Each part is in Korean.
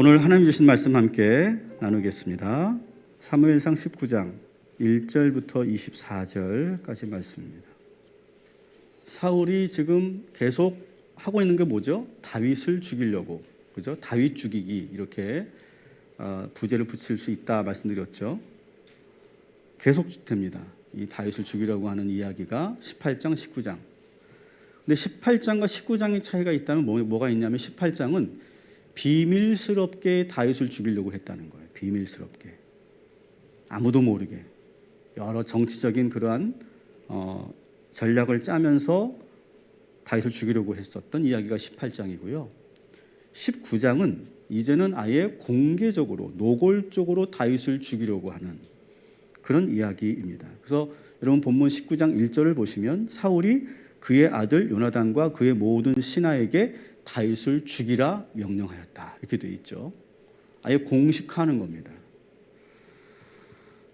오늘 하나님 주신 말씀 함께 나누겠습니다. 사무엘상 19장 1절부터 24절까지 말씀입니다. 사울이 지금 계속 하고 있는 게 뭐죠? 다윗을 죽이려고, 그죠? 다윗 죽이기, 이렇게 부제를 붙일 수 있다 말씀드렸죠. 계속 됩니다. 이 다윗을 죽이려고 하는 이야기가 18장, 19장. 근데 18장과 19장의 차이가 있다면 뭐가 있냐면 18장은 비밀스럽게 다윗을 죽이려고 했다는 거예요. 비밀스럽게. 아무도 모르게. 여러 정치적인 그러한 전략을 짜면서 다윗을 죽이려고 했었던 이야기가 18장이고요. 19장은 이제는 아예 공개적으로 노골적으로 다윗을 죽이려고 하는 그런 이야기입니다. 그래서 여러분 본문 19장 1절을 보시면 사울이 그의 아들 요나단과 그의 모든 신하에게 다윗을 죽이라 명령하였다. 이렇게 되어 있죠. 아예 공식화하는 겁니다.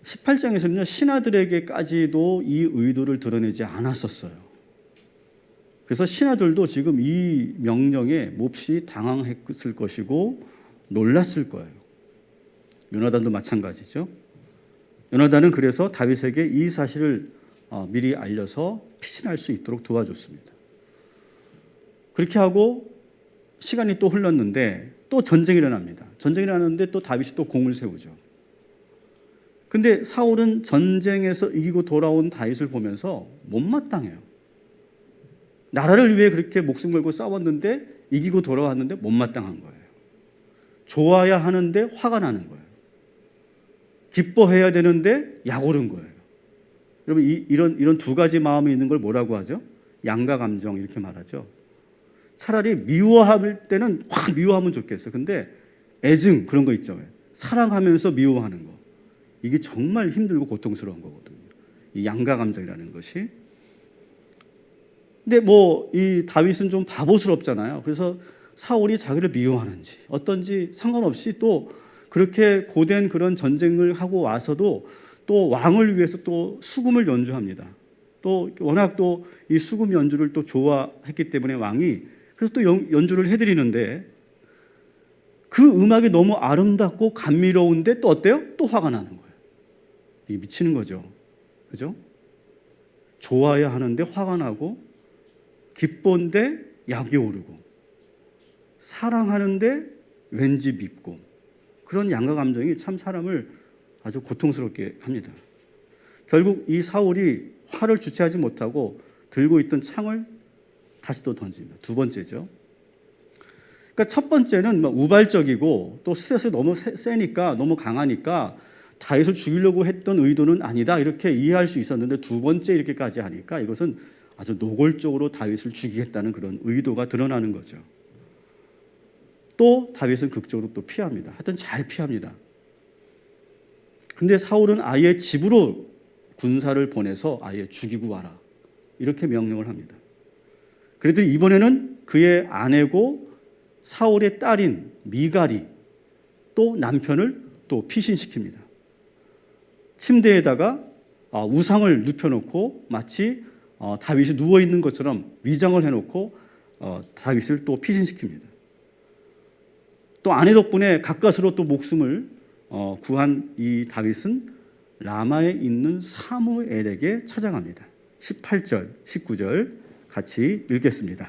18장에서는요. 신하들에게까지도 이 의도를 드러내지 않았었어요. 그래서 신하들도 지금 이 명령에 몹시 당황했을 것이고 놀랐을 거예요. 요나단도 마찬가지죠. 요나단은 그래서 다윗에게 이 사실을 미리 알려서 피신할 수 있도록 도와줬습니다. 그렇게 하고 시간이 또 흘렀는데 또 전쟁이 일어납니다. 전쟁이 일어나는데 또 다윗이 또 공을 세우죠. 근데 사울은 전쟁에서 이기고 돌아온 다윗을 보면서 못마땅해요. 나라를 위해 그렇게 목숨 걸고 싸웠는데 이기고 돌아왔는데 못마땅한 거예요. 좋아야 하는데 화가 나는 거예요. 기뻐해야 되는데 약오른 거예요. 여러분 이런 두 가지 마음이 있는 걸 뭐라고 하죠? 양가 감정 이렇게 말하죠. 차라리 미워할 때는 확 미워하면 좋겠어요. 근데 애증 그런 거 있죠. 사랑하면서 미워하는 거. 이게 정말 힘들고 고통스러운 거거든요. 이 양가 감정이라는 것이. 근데 이 다윗은 좀 바보스럽잖아요. 그래서 사울이 자기를 미워하는지 어떤지 상관없이 또 그렇게 고된 그런 전쟁을 하고 와서도 또 왕을 위해서 또 수금을 연주합니다. 또 워낙 또 이 수금 연주를 또 좋아했기 때문에 왕이 그래서 또 연주를 해드리는데 그 음악이 너무 아름답고 감미로운데 또 어때요? 또 화가 나는 거예요. 이게 미치는 거죠. 그죠? 좋아야 하는데 화가 나고 기쁜데 약이 오르고 사랑하는데 왠지 밉고 그런 양가 감정이 참 사람을 아주 고통스럽게 합니다. 결국 이 사울이 화를 주체하지 못하고 들고 있던 창을 다시 또 던집니다. 두 번째죠. 그러니까 첫 번째는 우발적이고 또 스트레스 너무 세니까 너무 강하니까 다윗을 죽이려고 했던 의도는 아니다 이렇게 이해할 수 있었는데 두 번째 이렇게까지 하니까 이것은 아주 노골적으로 다윗을 죽이겠다는 그런 의도가 드러나는 거죠. 또 다윗은 극적으로 또 피합니다. 하여튼 잘 피합니다. 근데 사울은 아예 집으로 군사를 보내서 아예 죽이고 와라 이렇게 명령을 합니다. 그래도 이번에는 그의 아내고 사울의 딸인 미갈이 또 남편을 또 피신시킵니다. 침대에다가 우상을 눕혀놓고 마치 다윗이 누워있는 것처럼 위장을 해놓고 다윗을 또 피신시킵니다. 또 아내 덕분에 가까스로 또 목숨을 구한 이 다윗은 라마에 있는 사무엘에게 찾아갑니다. 18절, 19절 같이 읽겠습니다.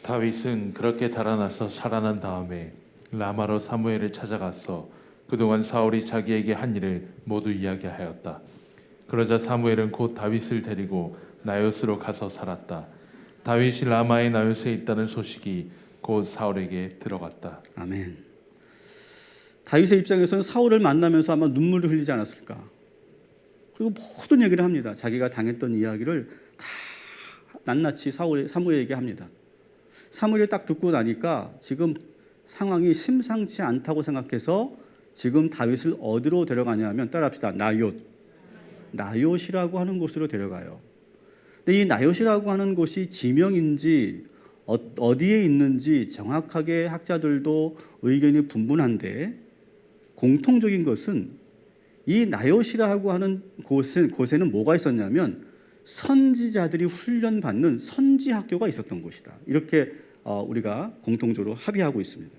다윗은 그렇게 달아나서 살아난 다음에 라마로 사무엘을 찾아가서 그동안 사울이 자기에게 한 일을 모두 이야기하였다. 그러자 사무엘은 곧 다윗을 데리고 나요스로 가서 살았다. 다윗이 라마의 나요스에 있다는 소식이 곧 사울에게 들어갔다. 아멘. 다윗의 입장에서는 사울을 만나면서 아마 눈물을 흘리지 않았을까. 그리고 모든 얘기를 합니다. 자기가 당했던 이야기를 다 낱낱이 사무엘에게 합니다. 사무엘이 딱 듣고 나니까 지금 상황이 심상치 않다고 생각해서 지금 다윗을 어디로 데려가냐면 따라합시다. 나요시라고 하는 곳으로 데려가요. 근데 이 나요시라고 하는 곳이 지명인지 어디에 있는지 정확하게 학자들도 의견이 분분한데 공통적인 것은 이 나요시라고 하는 곳에는 뭐가 있었냐면 선지자들이 훈련받는 선지 학교가 있었던 곳이다. 이렇게 우리가 공통적으로 합의하고 있습니다.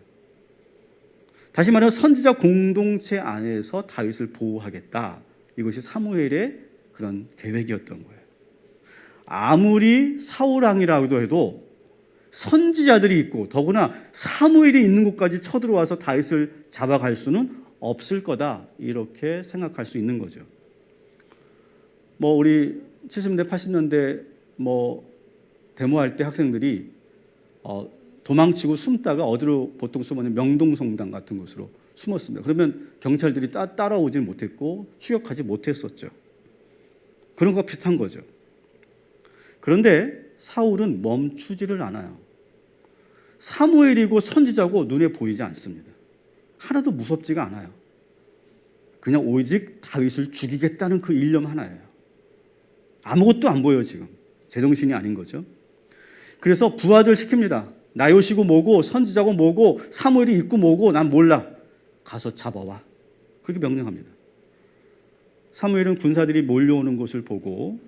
다시 말하면 선지자 공동체 안에서 다윗을 보호하겠다. 이것이 사무엘의 그런 계획이었던 거예요. 아무리 사울 왕이라고도 해도 선지자들이 있고 더구나 사무엘이 있는 곳까지 쳐들어와서 다윗을 잡아갈 수는 없을 거다. 이렇게 생각할 수 있는 거죠. 뭐 우리 70년대 80년대 뭐 데모할 때 학생들이 도망치고 숨다가 어디로 보통 숨었냐면 명동성당 같은 곳으로 숨었습니다. 그러면 경찰들이 따라오지 못했고 추격하지 못했었죠. 그런 거 비슷한 거죠. 그런데 사울은 멈추지를 않아요. 사무엘이고 선지자고 눈에 보이지 않습니다. 하나도 무섭지가 않아요. 그냥 오직 다윗을 죽이겠다는 그 일념 하나예요. 아무것도 안 보여요. 지금 제정신이 아닌 거죠. 그래서 부하들 시킵니다. 나요시고 뭐고 선지자고 뭐고 사무엘이 있고 뭐고 난 몰라. 가서 잡아와. 그렇게 명령합니다. 사무엘은 군사들이 몰려오는 것을 보고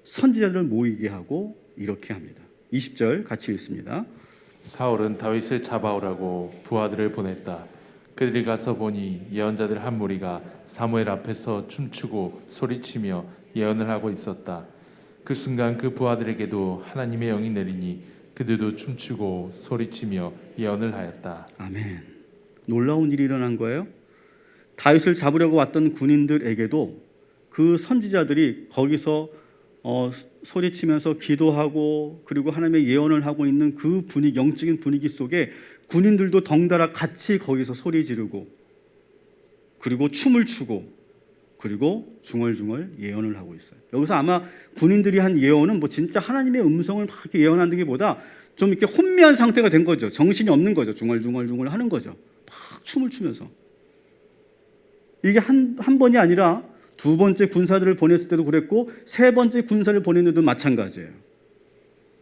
선지자들을 모이게 하고 이렇게 합니다. 20절 같이 읽습니다. 사울은 다윗을 잡아오라고 부하들을 보냈다. 그들이 가서 보니 예언자들 한 무리가 사무엘 앞에서 춤추고 소리치며 예언을 하고 있었다. 그 순간 그 부하들에게도 하나님의 영이 내리니 그들도 춤추고 소리치며 예언을 하였다. 아멘. 놀라운 일이 일어난 거예요. 다윗을 잡으려고 왔던 군인들에게도 그 선지자들이 거기서 소리치면서 기도하고 그리고 하나님의 예언을 하고 있는 그 분위기, 영적인 분위기 속에 군인들도 덩달아 같이 거기서 소리 지르고 그리고 춤을 추고 그리고 중얼중얼 예언을 하고 있어요. 여기서 아마 군인들이 한 예언은 뭐 진짜 하나님의 음성을 막 이렇게 예언하는 게 보다 좀 이렇게 혼미한 상태가 된 거죠. 정신이 없는 거죠. 중얼중얼 하는 거죠. 막 춤을 추면서. 이게 한 번이 아니라 두 번째 군사들을 보냈을 때도 그랬고 세 번째 군사를 보냈는데도 마찬가지예요.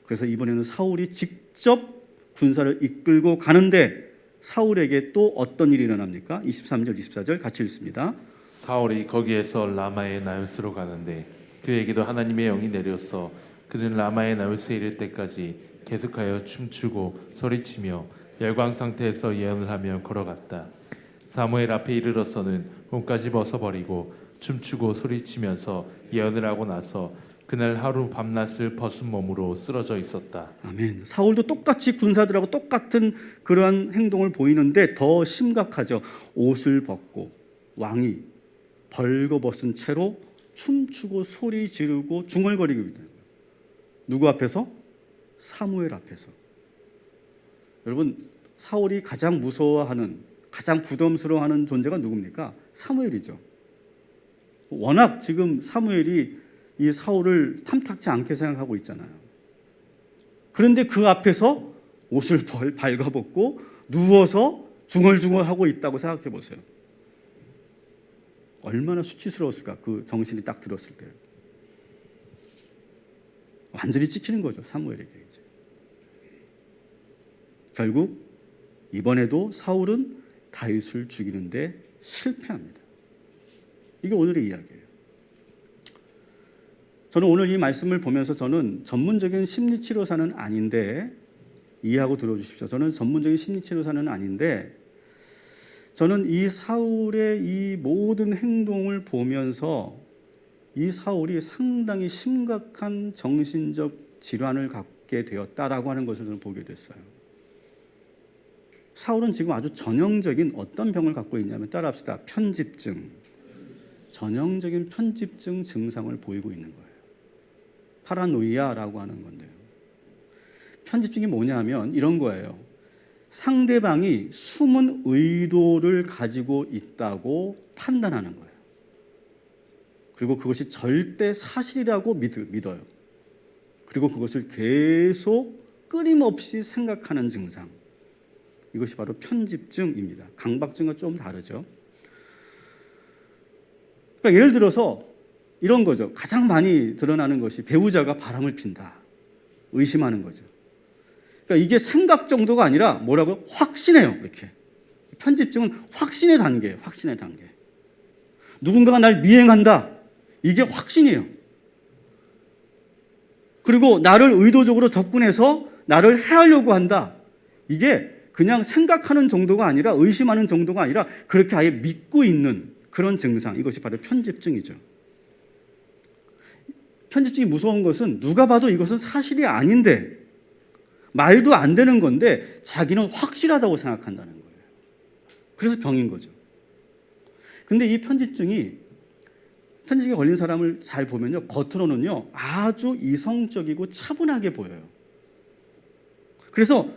그래서 이번에는 사울이 직접 군사를 이끌고 가는데 사울에게 또 어떤 일이 일어납니까? 23절, 24절 같이 읽습니다. 사울이 거기에서 라마의 나요스로 가는데 그에게도 하나님의 영이 내려서 그는 라마의 나요스에 이를 때까지 계속하여 춤추고 소리치며 열광 상태에서 예언을 하며 걸어갔다. 사무엘 앞에 이르러서는 옷까지 벗어버리고 춤추고 소리치면서 예언을 하고 나서 그날 하루 밤낮을 벗은 몸으로 쓰러져 있었다. 아멘. 사울도 똑같이 군사들하고 똑같은 그러한 행동을 보이는데 더 심각하죠. 옷을 벗고 왕이 벌거벗은 채로 춤추고 소리 지르고 중얼거리고 있는 거예요. 누구 앞에서? 사무엘 앞에서. 여러분, 사울이 가장 무서워하는, 가장 부담스러워하는 존재가 누굽니까? 사무엘이죠. 워낙 지금 사무엘이 이 사울을 탐탁지 않게 생각하고 있잖아요. 그런데 그 앞에서 옷을 발가벗고 누워서 중얼중얼하고 있다고 생각해 보세요. 얼마나 수치스러웠을까? 그 정신이 딱 들었을 때. 완전히 찍히는 거죠. 사무엘에게 이제. 결국 이번에도 사울은 다윗을 죽이는데 실패합니다. 이게 오늘의 이야기예요. 저는 오늘 이 말씀을 보면서 저는 전문적인 심리치료사는 아닌데 이해하고 들어주십시오. 저는 전문적인 심리치료사는 아닌데 저는 이 사울의 이 모든 행동을 보면서 이 사울이 상당히 심각한 정신적 질환을 갖게 되었다라고 하는 것을 저는 보게 됐어요. 사울은 지금 아주 전형적인 어떤 병을 갖고 있냐면 따라합시다. 편집증. 전형적인 편집증 증상을 보이고 있는 거예요. 파라노이아라고 하는 건데요. 편집증이 뭐냐면 이런 거예요. 상대방이 숨은 의도를 가지고 있다고 판단하는 거예요. 그리고 그것이 절대 사실이라고 믿어요. 그리고 그것을 계속 끊임없이 생각하는 증상. 이것이 바로 편집증입니다. 강박증과 좀 다르죠. 그러니까 예를 들어서 이런 거죠. 가장 많이 드러나는 것이 배우자가 바람을 핀다. 의심하는 거죠. 그러니까 이게 생각 정도가 아니라 뭐라고 확신해요. 이렇게. 편집증은 확신의 단계예요. 확신의 단계. 누군가가 날 미행한다. 이게 확신이에요. 그리고 나를 의도적으로 접근해서 나를 해하려고 한다. 이게 그냥 생각하는 정도가 아니라 의심하는 정도가 아니라 그렇게 아예 믿고 있는 그런 증상, 이것이 바로 편집증이죠. 편집증이 무서운 것은 누가 봐도 이것은 사실이 아닌데 말도 안 되는 건데 자기는 확실하다고 생각한다는 거예요. 그래서 병인 거죠. 근데 이 편집증에 걸린 사람을 잘 보면요, 겉으로는요 아주 이성적이고 차분하게 보여요. 그래서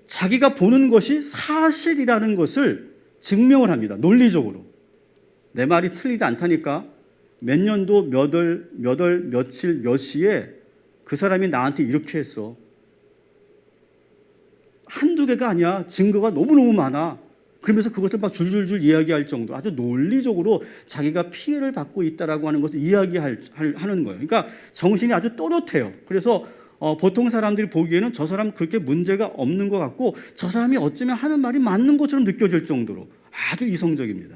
자기가 보는 것이 사실이라는 것을 증명을 합니다. 논리적으로. 내 말이 틀리지 않다니까 몇 년도 몇 월, 며칠, 몇 시에 그 사람이 나한테 이렇게 했어. 한두 개가 아니야. 증거가 너무너무 많아. 그러면서 그것을 막 줄줄줄 이야기할 정도, 아주 논리적으로 자기가 피해를 받고 있다라고 하는 것을 하는 거예요. 그러니까 정신이 아주 또렷해요. 그래서 보통 사람들이 보기에는 저 사람 그렇게 문제가 없는 것 같고 저 사람이 어쩌면 하는 말이 맞는 것처럼 느껴질 정도로 아주 이성적입니다.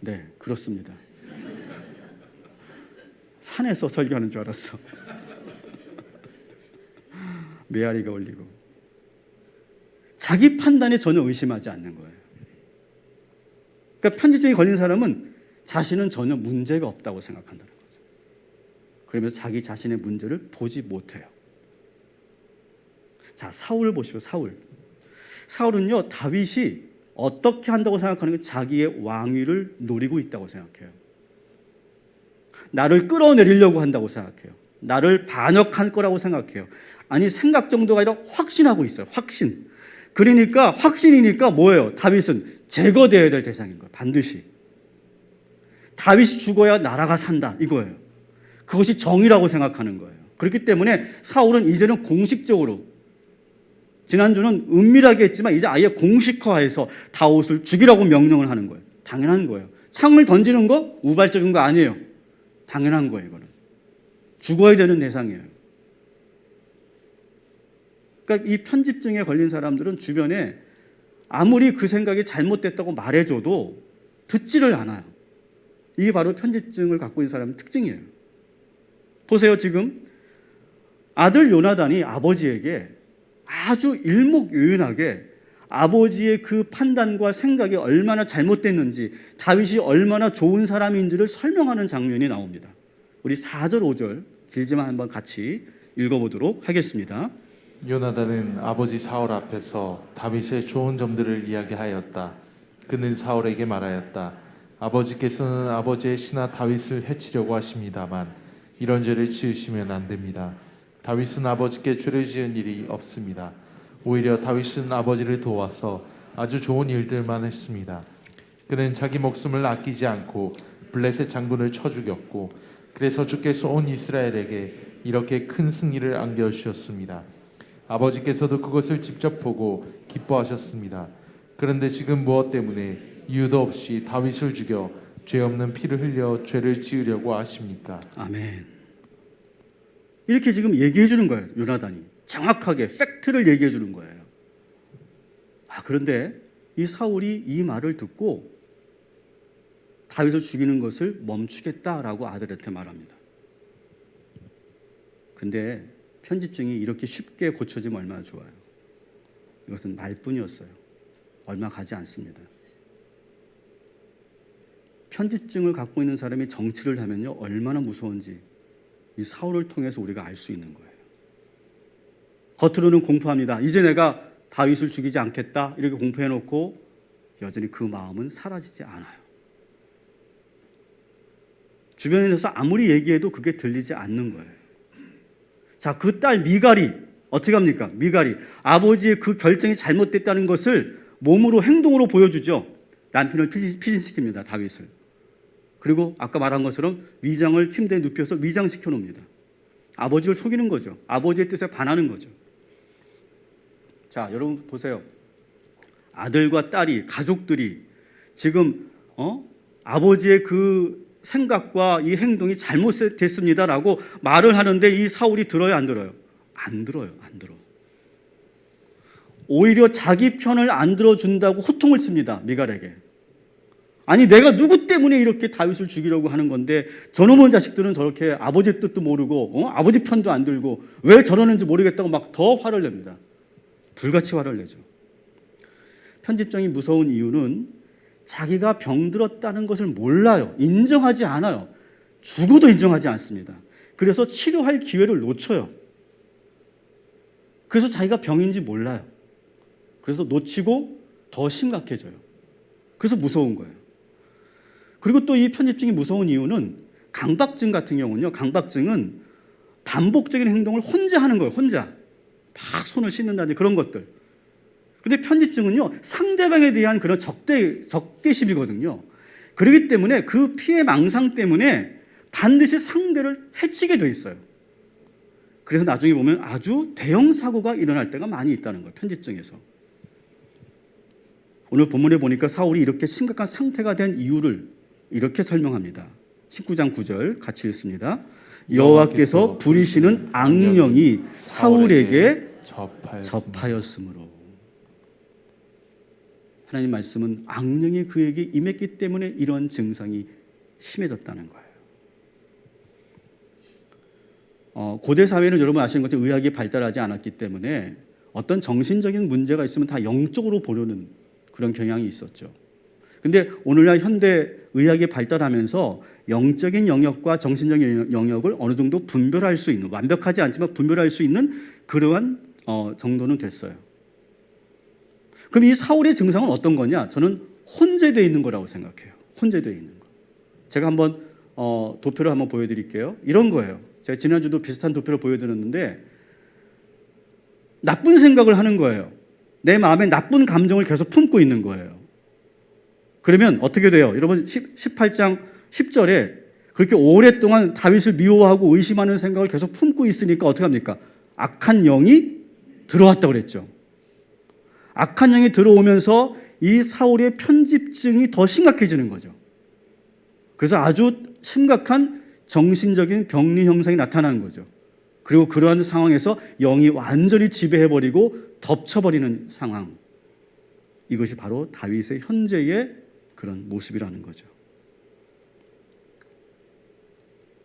네, 그렇습니다. 산에서 설교하는 줄 알았어. 메아리가 올리고. 자기 판단에 전혀 의심하지 않는 거예요. 그러니까 편집증에 걸린 사람은 자신은 전혀 문제가 없다고 생각한다는 거죠. 그러면서 자기 자신의 문제를 보지 못해요. 자, 사울을 보시오. 사울은요, 다윗이 어떻게 한다고 생각하는 게 자기의 왕위를 노리고 있다고 생각해요. 나를 끌어내리려고 한다고 생각해요. 나를 반역할 거라고 생각해요. 아니, 생각 정도가 아니라 확신하고 있어요. 확신. 그러니까 확신이니까 뭐예요? 다윗은 제거되어야 될 대상인 거예요. 반드시. 다윗이 죽어야 나라가 산다 이거예요. 그것이 정의라고 생각하는 거예요. 그렇기 때문에 사울은 이제는 공식적으로, 지난주는 은밀하게 했지만 이제 아예 공식화해서 다윗을 죽이라고 명령을 하는 거예요. 당연한 거예요. 창을 던지는 거 우발적인 거 아니에요. 당연한 거예요. 이거는 죽어야 되는 대상이에요. 그러니까 이 편집증에 걸린 사람들은 주변에 아무리 그 생각이 잘못됐다고 말해줘도 듣지를 않아요. 이게 바로 편집증을 갖고 있는 사람의 특징이에요. 보세요. 지금 아들 요나단이 아버지에게 아주 일목요연하게 아버지의 그 판단과 생각이 얼마나 잘못됐는지, 다윗이 얼마나 좋은 사람인지를 설명하는 장면이 나옵니다. 우리 4절 5절 길지만 한번 같이 읽어보도록 하겠습니다. 요나단은 아버지 사울 앞에서 다윗의 좋은 점들을 이야기하였다. 그는 사울에게 말하였다. 아버지께서는 아버지의 신하 다윗을 해치려고 하십니다만 이런 죄를 지으시면 안 됩니다. 다윗은 아버지께 죄를 지은 일이 없습니다. 오히려 다윗은 아버지를 도와서 아주 좋은 일들만 했습니다. 그는 자기 목숨을 아끼지 않고 블레셋 장군을 쳐 죽였고, 그래서 주께서 온 이스라엘에게 이렇게 큰 승리를 안겨주셨습니다. 아버지께서도 그것을 직접 보고 기뻐하셨습니다. 그런데 지금 무엇 때문에 이유도 없이 다윗을 죽여 죄 없는 피를 흘려 죄를 지으려고 하십니까? 아멘. 이렇게 지금 얘기해 주는 거예요. 요나단이 정확하게 팩트를 얘기해 주는 거예요. 그런데 이 사울이 이 말을 듣고 다윗을 죽이는 것을 멈추겠다라고 아들한테 말합니다. 근데 편집증이 이렇게 쉽게 고쳐지면 얼마나 좋아요. 이것은 말뿐이었어요. 얼마 가지 않습니다. 편집증을 갖고 있는 사람이 정치를 하면요, 얼마나 무서운지 이 사울을 통해서 우리가 알 수 있는 거예요. 겉으로는 공포합니다. 이제 내가 다윗을 죽이지 않겠다 이렇게 공포해놓고 여전히 그 마음은 사라지지 않아요. 주변에서 아무리 얘기해도 그게 들리지 않는 거예요. 자, 그 딸 미갈이 어떻게 합니까? 미갈이 아버지의 그 결정이 잘못됐다는 것을 몸으로, 행동으로 보여주죠. 남편을 피신시킵니다. 다윗을. 그리고 아까 말한 것처럼 위장을 침대에 눕혀서 위장시켜 놓습니다. 아버지를 속이는 거죠. 아버지의 뜻에 반하는 거죠. 자, 여러분 보세요. 아들과 딸이, 가족들이 지금 아버지의 그 생각과 이 행동이 잘못됐습니다라고 말을 하는데 이 사울이 들어요, 안 들어요? 안 들어요. 안 들어. 오히려 자기 편을 안 들어준다고 호통을 칩니다. 미갈에게. 아니 내가 누구 때문에 이렇게 다윗을 죽이려고 하는 건데 저놈의 자식들은 저렇게 아버지 뜻도 모르고 아버지 편도 안 들고 왜 저러는지 모르겠다고 막 더 화를 냅니다. 불같이 화를 내죠. 편집장이 무서운 이유는 자기가 병들었다는 것을 몰라요. 인정하지 않아요. 죽어도 인정하지 않습니다. 그래서 치료할 기회를 놓쳐요. 그래서 자기가 병인지 몰라요. 그래서 놓치고 더 심각해져요. 그래서 무서운 거예요. 그리고 또 이 편집증이 무서운 이유는 강박증 같은 경우는요. 강박증은 반복적인 행동을 혼자 하는 거예요. 혼자. 막 손을 씻는다든지 그런 것들. 근데 편집증은요. 상대방에 대한 그런 적대심이거든요. 그렇기 때문에 그 피해 망상 때문에 반드시 상대를 해치게 돼 있어요. 그래서 나중에 보면 아주 대형 사고가 일어날 때가 많이 있다는 거예요. 편집증에서. 오늘 본문에 보니까 사울이 이렇게 심각한 상태가 된 이유를 이렇게 설명합니다. 19장 9절 같이 읽습니다. 여호와께서 부리시는 악령이 사울에게 접하였으므로. 하나님 말씀은 악령이 그에게 임했기 때문에 이런 증상이 심해졌다는 거예요. 고대 사회는 여러분 아시는 것처럼 의학이 발달하지 않았기 때문에 어떤 정신적인 문제가 있으면 다 영적으로 보려는 그런 경향이 있었죠. 근데 오늘날 현대 의학이 발달하면서 영적인 영역과 정신적인 영역을 어느 정도 분별할 수 있는, 완벽하지 않지만 분별할 수 있는 그러한 정도는 됐어요. 그럼 이 사울의 증상은 어떤 거냐? 저는 혼재되어 있는 거라고 생각해요. 혼재되어 있는 거. 제가 한번 도표를 한번 보여드릴게요. 이런 거예요. 제가 지난주도 비슷한 도표를 보여드렸는데 나쁜 생각을 하는 거예요. 내 마음에 나쁜 감정을 계속 품고 있는 거예요. 그러면 어떻게 돼요? 여러분 18장 10절에 그렇게 오랫동안 다윗을 미워하고 의심하는 생각을 계속 품고 있으니까 어떻게 합니까? 악한 영이 들어왔다고 그랬죠. 악한 영이 들어오면서 이 사울의 편집증이 더 심각해지는 거죠. 그래서 아주 심각한 정신적인 병리 형상이 나타나는 거죠. 그리고 그러한 상황에서 영이 완전히 지배해버리고 덮쳐버리는 상황. 이것이 바로 다윗의 현재의 그런 모습이라는 거죠.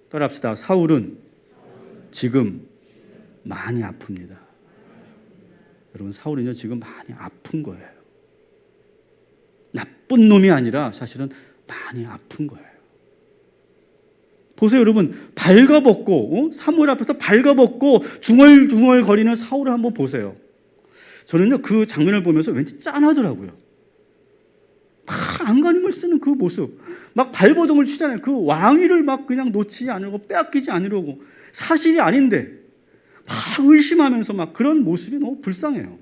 따라합시다. 사울은 지금 많이 아픕니다. 여러분 사울은요 지금 많이 아픈 거예요. 나쁜 놈이 아니라 사실은 많이 아픈 거예요. 보세요 여러분 발가벗고 사무엘 앞에서 발가벗고 중얼중얼 거리는 사울을 한번 보세요. 저는요 그 장면을 보면서 왠지 짠하더라고요. 막 안간힘을 쓰는 그 모습, 막 발버둥을 치잖아요. 그 왕위를 막 그냥 놓치지 않으려고 빼앗기지 않으려고 사실이 아닌데 막 의심하면서 막 그런 모습이 너무 불쌍해요.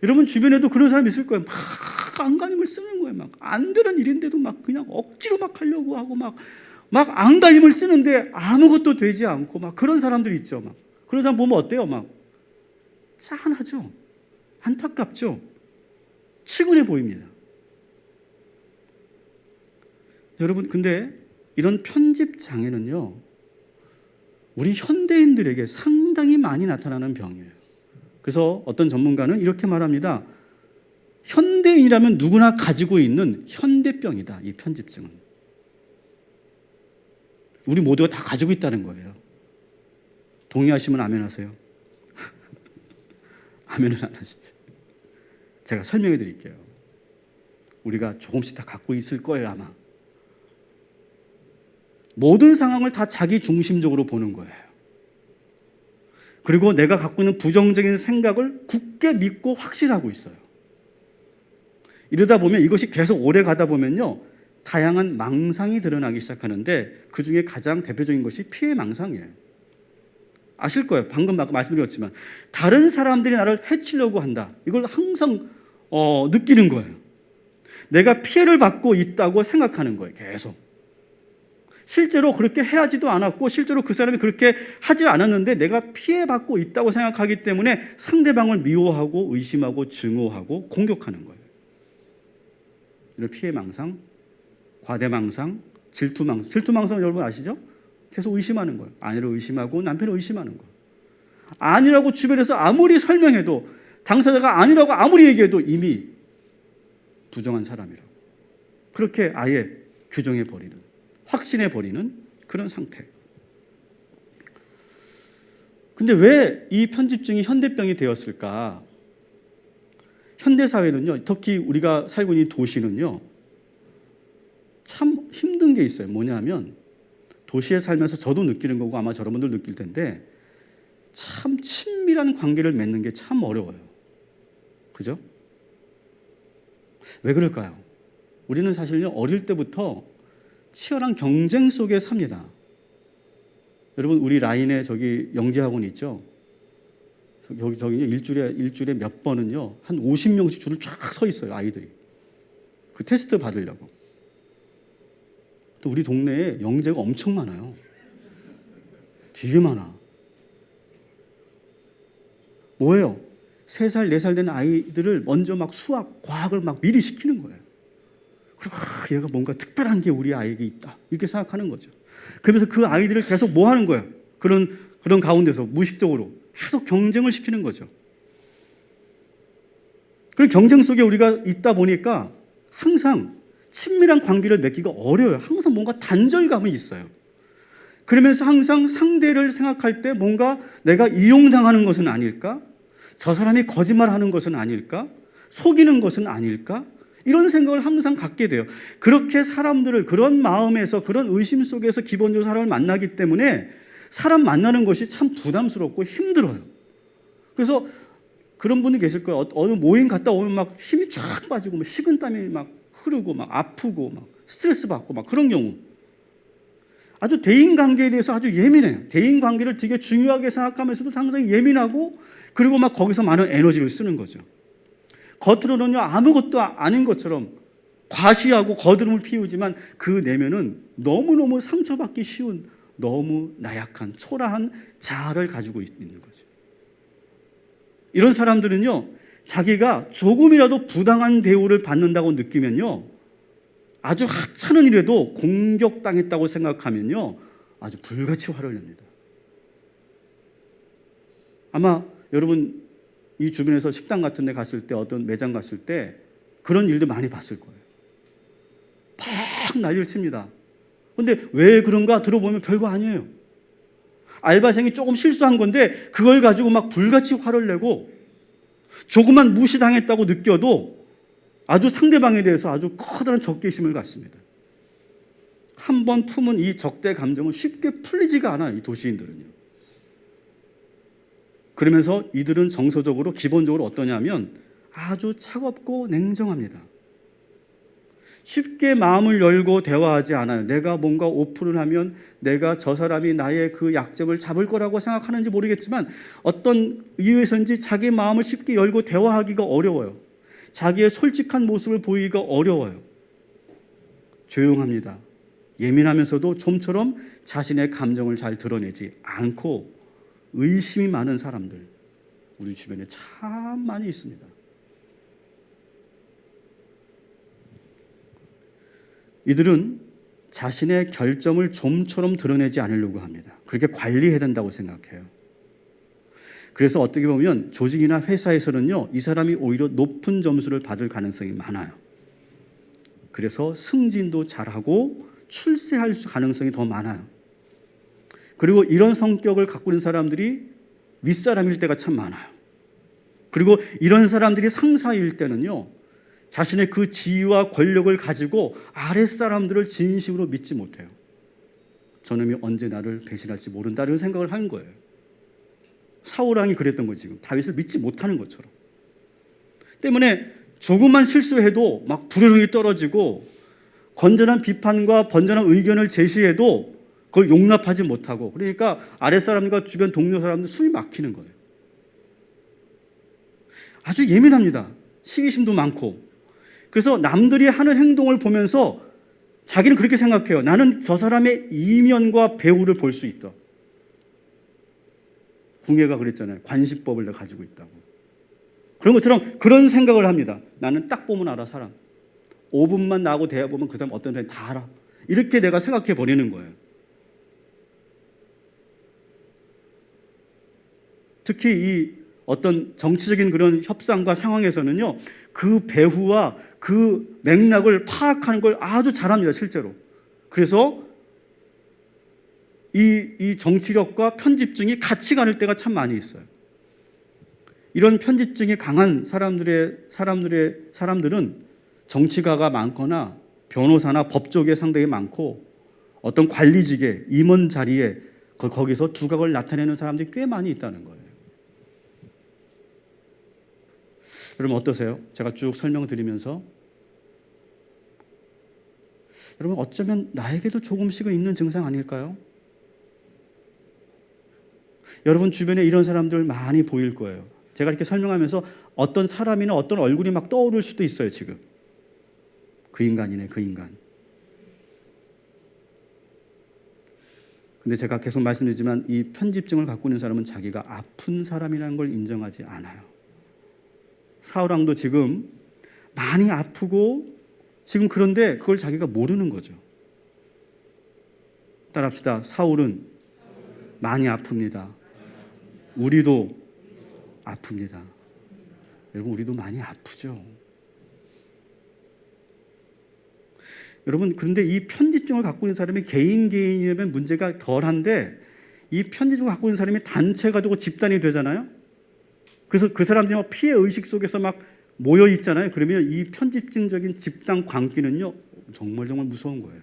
여러분 주변에도 그런 사람이 있을 거예요. 막 안간힘을 쓰는 거예요. 막 안 되는 일인데도 막 그냥 억지로 막 하려고 하고 막 안간힘을 쓰는데 아무것도 되지 않고 막 그런 사람들이 있죠. 막 그런 사람 보면 어때요? 막 짠하죠. 안타깝죠. 치근해 보입니다. 여러분 근데 이런 편집 장애는요 우리 현대인들에게 상당히 많이 나타나는 병이에요. 그래서 어떤 전문가는 이렇게 말합니다. 현대인이라면 누구나 가지고 있는 현대병이다. 이 편집증은. 우리 모두가 다 가지고 있다는 거예요. 동의하시면 아멘 하세요. 아멘은 안 하시죠. 제가 설명해 드릴게요. 우리가 조금씩 다 갖고 있을 거예요 아마. 모든 상황을 다 자기 중심적으로 보는 거예요. 그리고 내가 갖고 있는 부정적인 생각을 굳게 믿고 확신하고 있어요. 이러다 보면 이것이 계속 오래 가다 보면요. 다양한 망상이 드러나기 시작하는데 그중에 가장 대표적인 것이 피해 망상이에요. 아실 거예요. 방금 말씀드렸지만 다른 사람들이 나를 해치려고 한다. 이걸 항상 느끼는 거예요. 내가 피해를 받고 있다고 생각하는 거예요. 계속. 실제로 그렇게 해하지도 않았고 실제로 그 사람이 그렇게 하지 않았는데 내가 피해받고 있다고 생각하기 때문에 상대방을 미워하고 의심하고 증오하고 공격하는 거예요. 이런 피해망상, 과대망상, 질투망상. 질투망상 여러분 아시죠? 계속 의심하는 거예요. 아내를 의심하고 남편을 의심하는 거예요. 아니라고 주변에서 아무리 설명해도 당사자가 아니라고 아무리 얘기해도 이미 부정한 사람이라고. 그렇게 아예 규정해 버리는, 확신해 버리는 그런 상태. 근데 왜 이 편집증이 현대병이 되었을까? 현대 사회는요, 특히 우리가 살고 있는 도시는요, 참 힘든 게 있어요. 뭐냐면 도시에 살면서 저도 느끼는 거고 아마 여러분들 느낄 텐데 참 친밀한 관계를 맺는 게 참 어려워요. 그죠? 왜 그럴까요? 우리는 사실요, 어릴 때부터 치열한 경쟁 속에 삽니다. 여러분, 우리 라인에 저기 영재학원 있죠? 저기 일주일에 몇 번은요, 한 50명씩 줄을 쫙 서 있어요, 아이들이. 그 테스트 받으려고. 또 우리 동네에 영재가 엄청 많아요. 되게 많아. 뭐예요? 3살, 4살 된 아이들을 먼저 막 수학, 과학을 막 미리 시키는 거예요. 그리고 얘가 뭔가 특별한 게 우리 아이에게 있다. 이렇게 생각하는 거죠. 그러면서 그 아이들을 계속 뭐 하는 거예요? 그런 가운데서 무의식적으로 계속 경쟁을 시키는 거죠. 그리고 경쟁 속에 우리가 있다 보니까 항상 친밀한 관계를 맺기가 어려워요. 항상 뭔가 단절감이 있어요. 그러면서 항상 상대를 생각할 때 뭔가 내가 이용당하는 것은 아닐까? 저 사람이 거짓말하는 것은 아닐까? 속이는 것은 아닐까? 이런 생각을 항상 갖게 돼요. 그렇게 사람들을 그런 마음에서 그런 의심 속에서 기본적으로 사람을 만나기 때문에 사람 만나는 것이 참 부담스럽고 힘들어요. 그래서 그런 분이 계실 거예요. 어느 모임 갔다 오면 막 힘이 쫙 빠지고 막 식은땀이 막 흐르고 막 아프고 막 스트레스 받고 막 그런 경우. 아주 대인관계에 대해서 아주 예민해요. 대인관계를 되게 중요하게 생각하면서도 상당히 예민하고 그리고 막 거기서 많은 에너지를 쓰는 거죠. 겉으로는요 아무것도 아닌 것처럼 과시하고 거드름을 피우지만 그 내면은 너무너무 상처받기 쉬운 너무 나약한 초라한 자아를 가지고 있는 거죠. 이런 사람들은요 자기가 조금이라도 부당한 대우를 받는다고 느끼면요 아주 하찮은 일에도 공격당했다고 생각하면요 아주 불같이 화를 냅니다. 아마 여러분 이 주변에서 식당 같은 데 갔을 때 어떤 매장 갔을 때 그런 일도 많이 봤을 거예요. 팍 난리를 칩니다. 근데 왜 그런가 들어보면 별거 아니에요. 알바생이 조금 실수한 건데 그걸 가지고 막 불같이 화를 내고 조금만 무시당했다고 느껴도 아주 상대방에 대해서 아주 커다란 적개심을 갖습니다. 한번 품은 이 적대 감정은 쉽게 풀리지가 않아요. 이 도시인들은요. 그러면서 이들은 정서적으로 기본적으로 어떠냐면 아주 차갑고 냉정합니다. 쉽게 마음을 열고 대화하지 않아요. 내가 뭔가 오픈을 하면 내가 저 사람이 나의 그 약점을 잡을 거라고 생각하는지 모르겠지만 어떤 이유에서인지 자기 마음을 쉽게 열고 대화하기가 어려워요. 자기의 솔직한 모습을 보이기가 어려워요. 조용합니다. 예민하면서도 좀처럼 자신의 감정을 잘 드러내지 않고 의심이 많은 사람들 우리 주변에 참 많이 있습니다. 이들은 자신의 결점을 좀처럼 드러내지 않으려고 합니다. 그렇게 관리해야 된다고 생각해요. 그래서 어떻게 보면 조직이나 회사에서는요, 이 사람이 오히려 높은 점수를 받을 가능성이 많아요. 그래서 승진도 잘하고 출세할 가능성이 더 많아요. 그리고 이런 성격을 갖고 있는 사람들이 윗사람일 때가 참 많아요. 그리고 이런 사람들이 상사일 때는요, 자신의 그 지위와 권력을 가지고 아랫사람들을 진심으로 믿지 못해요. 저놈이 언제 나를 배신할지 모른다 이런 생각을 하는 거예요. 사울왕이 그랬던 거지 지금. 다윗을 믿지 못하는 것처럼. 때문에 조금만 실수해도 막 불효령이 떨어지고 건전한 비판과 번전한 의견을 제시해도 그걸 용납하지 못하고 그러니까 아랫사람과 주변 동료 사람들 숨이 막히는 거예요. 아주 예민합니다. 시기심도 많고. 그래서 남들이 하는 행동을 보면서 자기는 그렇게 생각해요. 나는 저 사람의 이면과 배후를 볼 수 있다. 궁예가 그랬잖아요. 관시법을 내가 가지고 있다고. 그런 것처럼 그런 생각을 합니다. 나는 딱 보면 알아 사람. 5분만 나하고 대화보면 그 사람 어떤 사람이 다 알아. 이렇게 내가 생각해 버리는 거예요. 특히 이 어떤 정치적인 그런 협상과 상황에서는요, 그 배후와 그 맥락을 파악하는 걸 아주 잘합니다, 실제로. 그래서 이 정치력과 편집증이 같이 가는 때가 참 많이 있어요. 이런 편집증이 강한 사람들은 정치가가 많거나 변호사나 법조계 상당히 많고 어떤 관리직에 임원 자리에 거기서 두각을 나타내는 사람들이 꽤 많이 있다는 거예요. 여러분 어떠세요? 제가 쭉 설명드리면서 여러분 어쩌면 나에게도 조금씩은 있는 증상 아닐까요? 여러분 주변에 이런 사람들 많이 보일 거예요. 제가 이렇게 설명하면서 어떤 사람이나 어떤 얼굴이 막 떠오를 수도 있어요. 지금 그 인간이네, 그 인간. 근데 제가 계속 말씀드리지만 이 편집증을 갖고 있는 사람은 자기가 아픈 사람이라는 걸 인정하지 않아요. 사울왕도 지금 많이 아프고 지금 그런데 그걸 자기가 모르는 거죠. 따라합시다. 사울은 많이 아픕니다. 우리도 아픕니다. 여러분 우리도 많이 아프죠. 여러분 그런데 이 편집증을 갖고 있는 사람이 개인이면 문제가 덜한데 이 편집증을 갖고 있는 사람이 단체가 되고 집단이 되잖아요. 그래서 그 사람들이 막 피해 의식 속에서 막 모여 있잖아요. 그러면 이 편집증적인 집단 광기는요 정말 무서운 거예요.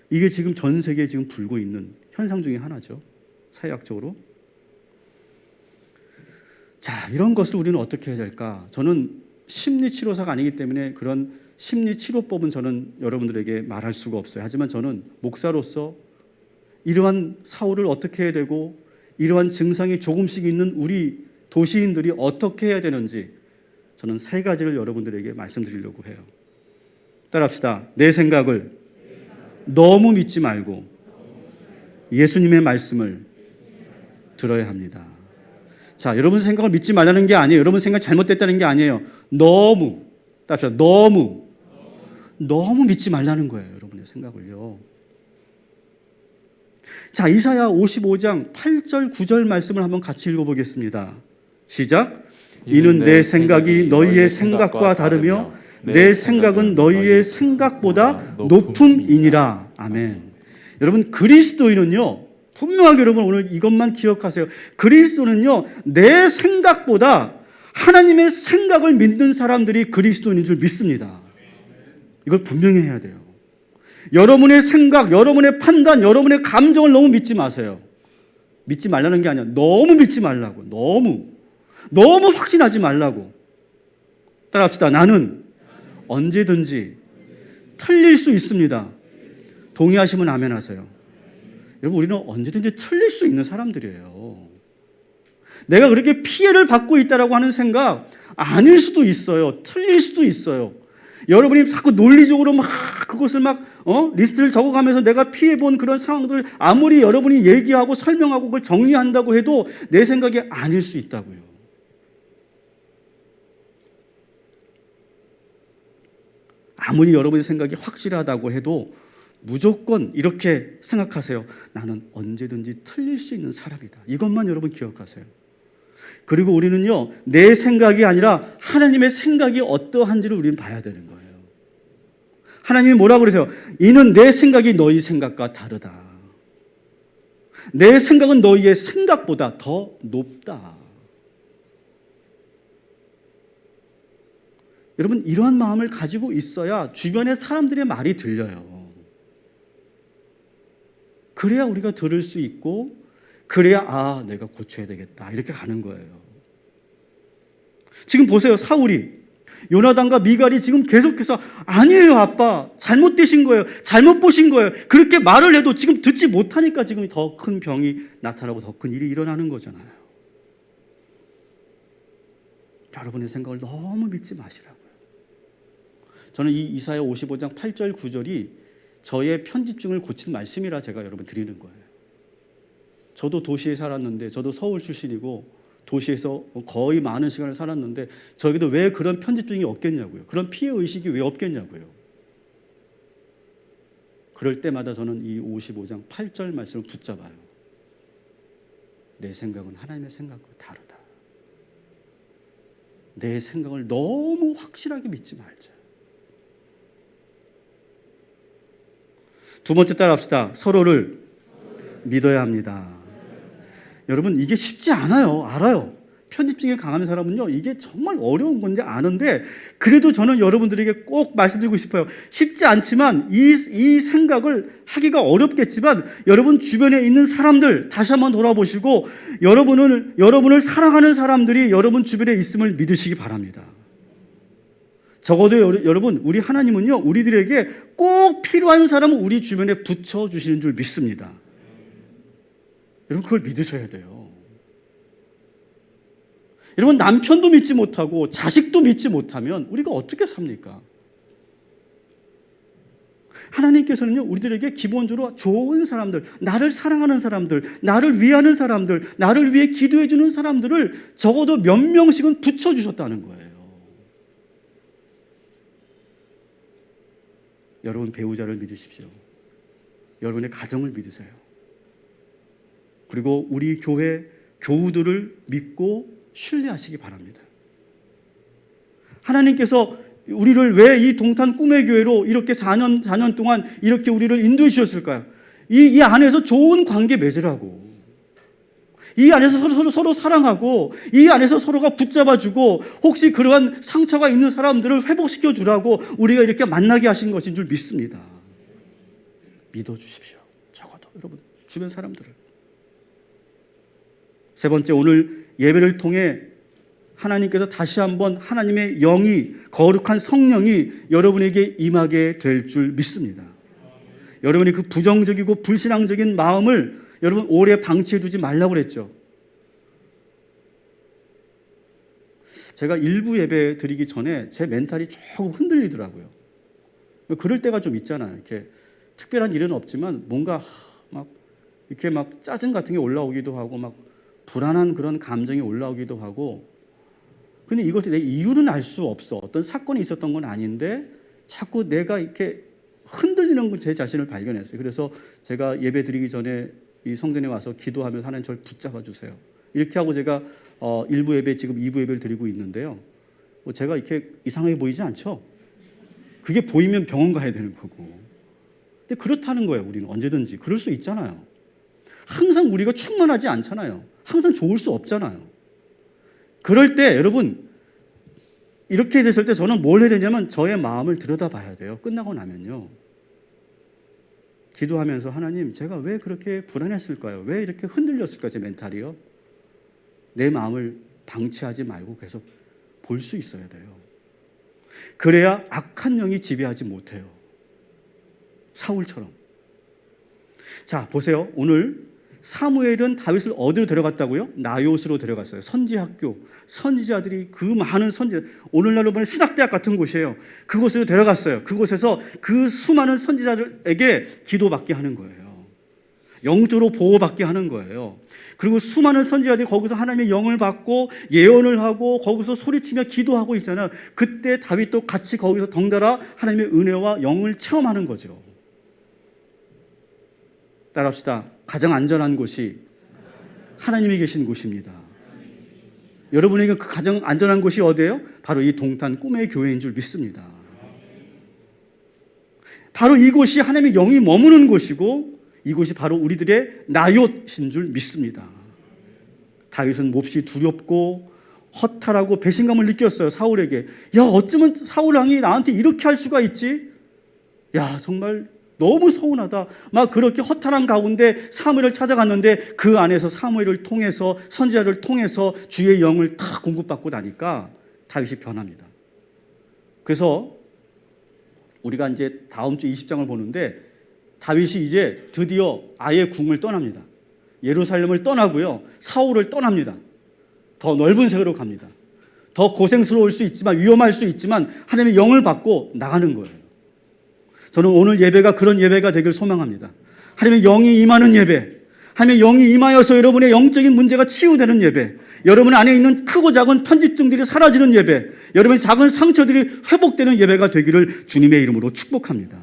이게 지금 전 세계에 지금 불고 있는 현상 중에 하나죠. 사회학적으로. 자, 이런 것을 우리는 어떻게 해야 될까? 저는 심리치료사가 아니기 때문에 그런 심리치료법은 저는 여러분들에게 말할 수가 없어요. 하지만 저는 목사로서 이러한 사울을 어떻게 해야 되고 이러한 증상이 조금씩 있는 우리 도시인들이 어떻게 해야 되는지 저는 3가지를 여러분들에게 말씀드리려고 해요. 따라합시다. 내 생각을 너무 믿지 말고 예수님의 말씀을 들어야 합니다. 자, 여러분 생각을 믿지 말라는 게 아니에요. 여러분 생각이 잘못됐다는 게 아니에요. 너무 믿지 말라는 거예요. 여러분의 생각을요. 자, 이사야 55장 8절 9절 말씀을 한번 같이 읽어보겠습니다. 시작. 이는 내 생각이 너희의 생각과 다르며 내 생각은 너희의 생각보다 높음이니라. 아멘. 여러분 그리스도인은요 분명하게 여러분 오늘 이것만 기억하세요. 그리스도는요 내 생각보다 하나님의 생각을 믿는 사람들이 그리스도인인 줄 믿습니다. 이걸 분명히 해야 돼요. 여러분의 생각, 여러분의 판단, 여러분의 감정을 너무 믿지 마세요. 믿지 말라는 게 아니야. 너무 믿지 말라고. 너무 확신하지 말라고. 따라합시다. 나는 언제든지 틀릴 수 있습니다. 동의하시면 아멘 하세요. 여러분 우리는 언제든지 틀릴 수 있는 사람들이에요. 내가 그렇게 피해를 받고 있다라고 하는 생각 아닐 수도 있어요. 틀릴 수도 있어요. 여러분이 자꾸 논리적으로 막 그것을 막 리스트를 적어가면서 내가 피해본 그런 상황들을 아무리 여러분이 얘기하고 설명하고 그걸 정리한다고 해도 내 생각이 아닐 수 있다고요. 아무리 여러분의 생각이 확실하다고 해도 무조건 이렇게 생각하세요. 나는 언제든지 틀릴 수 있는 사람이다. 이것만 여러분 기억하세요. 그리고 우리는요, 내 생각이 아니라 하나님의 생각이 어떠한지를 우리는 봐야 되는 거예요. 하나님이 뭐라고 그러세요? 이는 내 생각이 너희 생각과 다르다. 내 생각은 너희의 생각보다 더 높다. 여러분 이러한 마음을 가지고 있어야 주변의 사람들의 말이 들려요. 그래야 우리가 들을 수 있고 그래야 내가 고쳐야 되겠다 이렇게 가는 거예요. 지금 보세요. 사울이 요나단과 미갈이 지금 계속해서 아니에요 아빠 잘못되신 거예요. 잘못 보신 거예요. 그렇게 말을 해도 지금 듣지 못하니까 지금 더 큰 병이 나타나고 더 큰 일이 일어나는 거잖아요. 여러분의 생각을 너무 믿지 마시라고요. 저는 이 이사야 55장 8절 9절이 저의 편집증을 고친 말씀이라 제가 여러분 드리는 거예요. 저도 도시에 살았는데 저도 서울 출신이고 도시에서 거의 많은 시간을 살았는데 저에게도 왜 그런 편집증이 없겠냐고요. 그런 피해의식이 왜 없겠냐고요. 그럴 때마다 저는 이 55장 8절 말씀을 붙잡아요. 내 생각은 하나님의 생각과 다르다. 내 생각을 너무 확실하게 믿지 말자. 두 번째 따라합시다. 서로를 믿어야 합니다. 여러분 이게 쉽지 않아요. 알아요. 편집증에 강한 사람은요 이게 정말 어려운 건지 아는데 그래도 저는 여러분들에게 꼭 말씀드리고 싶어요. 쉽지 않지만 이 생각을 하기가 어렵겠지만 여러분 주변에 있는 사람들 다시 한번 돌아보시고 여러분을 사랑하는 사람들이 여러분 주변에 있음을 믿으시기 바랍니다. 적어도 여러분 우리 하나님은요 우리들에게 꼭 필요한 사람을 우리 주변에 붙여주시는 줄 믿습니다. 여러분 그걸 믿으셔야 돼요. 여러분 남편도 믿지 못하고 자식도 믿지 못하면 우리가 어떻게 삽니까? 하나님께서는요 우리들에게 기본적으로 좋은 사람들, 나를 사랑하는 사람들, 나를 위하는 사람들, 나를 위해 기도해 주는 사람들을 적어도 몇 명씩은 붙여주셨다는 거예요. 여러분 배우자를 믿으십시오. 여러분의 가정을 믿으세요. 그리고 우리 교회 교우들을 믿고 신뢰하시기 바랍니다. 하나님께서 우리를 왜 이 동탄 꿈의 교회로 이렇게 4년 동안 이렇게 우리를 인도해 주셨을까요? 이 안에서 좋은 관계 맺으라고. 이 안에서 서로 사랑하고 이 안에서 서로가 붙잡아주고 혹시 그러한 상처가 있는 사람들을 회복시켜 주라고 우리가 이렇게 만나게 하신 것인 줄 믿습니다. 믿어주십시오. 적어도 여러분 주변 사람들을. 세 번째, 오늘 예배를 통해 하나님께서 다시 한번 하나님의 영이 거룩한 성령이 여러분에게 임하게 될 줄 믿습니다. 여러분이 그 부정적이고 불신앙적인 마음을 여러분 오래 방치해 두지 말라고 그랬죠. 제가 일부 예배 드리기 전에 제 멘탈이 조금 흔들리더라고요. 그럴 때가 좀 있잖아요. 이렇게 특별한 일은 없지만 뭔가 막 이렇게 막 짜증 같은 게 올라오기도 하고 막 불안한 그런 감정이 올라오기도 하고. 근데 이것을 내 이유는 알 수 없어. 어떤 사건이 있었던 건 아닌데 자꾸 내가 이렇게 흔들리는 제 자신을 발견했어요. 그래서 제가 예배 드리기 전에 이 성전에 와서 기도하면서 하나님 저를 붙잡아 주세요. 이렇게 하고 제가 1부 예배 지금 2부 예배를 드리고 있는데요. 제가 이렇게 이상하게 보이지 않죠? 그게 보이면 병원 가야 되는 거고. 근데 그렇다는 거예요. 우리는 언제든지 그럴 수 있잖아요. 항상 우리가 충만하지 않잖아요. 항상 좋을 수 없잖아요. 그럴 때 여러분 이렇게 됐을 때 저는 뭘 해야 되냐면 저의 마음을 들여다봐야 돼요. 끝나고 나면요. 기도하면서 하나님 제가 왜 그렇게 불안했을까요? 왜 이렇게 흔들렸을까요? 제 멘탈이요. 내 마음을 방치하지 말고 계속 볼 수 있어야 돼요. 그래야 악한 영이 지배하지 못해요. 사울처럼. 자 보세요. 오늘 사무엘은 다윗을 어디로 데려갔다고요? 나요스로 데려갔어요. 선지학교, 선지자들이 그 많은 오늘날로 보면 신학대학 같은 곳이에요. 그곳으로 데려갔어요. 그곳에서 그 수많은 선지자들에게 기도받게 하는 거예요. 영적으로 보호받게 하는 거예요. 그리고 수많은 선지자들이 거기서 하나님의 영을 받고 예언을 하고 거기서 소리치며 기도하고 있잖아요. 그때 다윗도 같이 거기서 덩달아 하나님의 은혜와 영을 체험하는 거죠. 따라합시다. 가장 안전한 곳이 하나님이 계신 곳입니다. 여러분에게 그 가장 안전한 곳이 어디예요? 바로 이 동탄 꿈의 교회인 줄 믿습니다. 바로 이곳이 하나님의 영이 머무는 곳이고 이곳이 바로 우리들의 나얏인 줄 믿습니다. 다윗은 몹시 두렵고 허탈하고 배신감을 느꼈어요. 사울에게. 야, 어쩌면 사울 왕이 나한테 이렇게 할 수가 있지? 야, 정말 너무 서운하다. 막 그렇게 허탈한 가운데 사무엘을 찾아갔는데 그 안에서 사무엘을 통해서 선지자를 통해서 주의 영을 다 공급받고 나니까 다윗이 변합니다. 그래서 우리가 이제 다음 주 20장을 보는데 다윗이 이제 드디어 아예 궁을 떠납니다. 예루살렘을 떠나고요. 사울을 떠납니다. 더 넓은 세계로 갑니다. 더 고생스러울 수 있지만 위험할 수 있지만 하나님의 영을 받고 나가는 거예요. 저는 오늘 예배가 그런 예배가 되길 소망합니다. 하나님의 영이 임하는 예배, 하나님의 영이 임하여서 여러분의 영적인 문제가 치유되는 예배, 여러분 안에 있는 크고 작은 편집증들이 사라지는 예배, 여러분의 작은 상처들이 회복되는 예배가 되기를 주님의 이름으로 축복합니다.